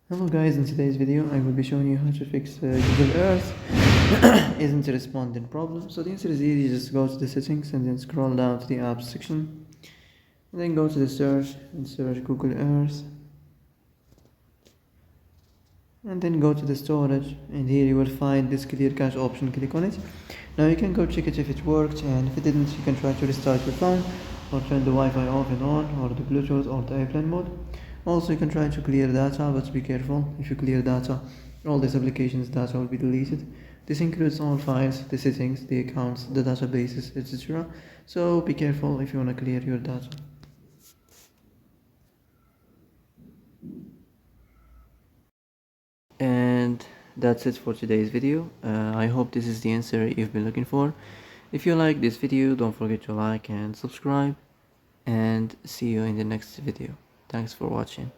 Hello guys, in today's video I will be showing you how to fix Google Earth isn't responding problem. So the answer is easy, just go to the settings and then scroll down to the apps section and then go to the search and search Google Earth and then go to the storage, and here you will find this clear cache option. Click on it. Now you can go check it if it worked, and if it didn't you can try to restart your phone or turn the Wi-Fi off and on, or the Bluetooth or the airplane mode. Also you can try to clear data, but be careful. If you clear data, all these applications data will be deleted. This includes all files, the settings, the accounts, the databases, etc. So be careful if you want to clear your data. And that's it for today's video. I hope this is the answer you've been looking for. If you like this video, don't forget to like and subscribe, and see you in the next video. Thanks for watching.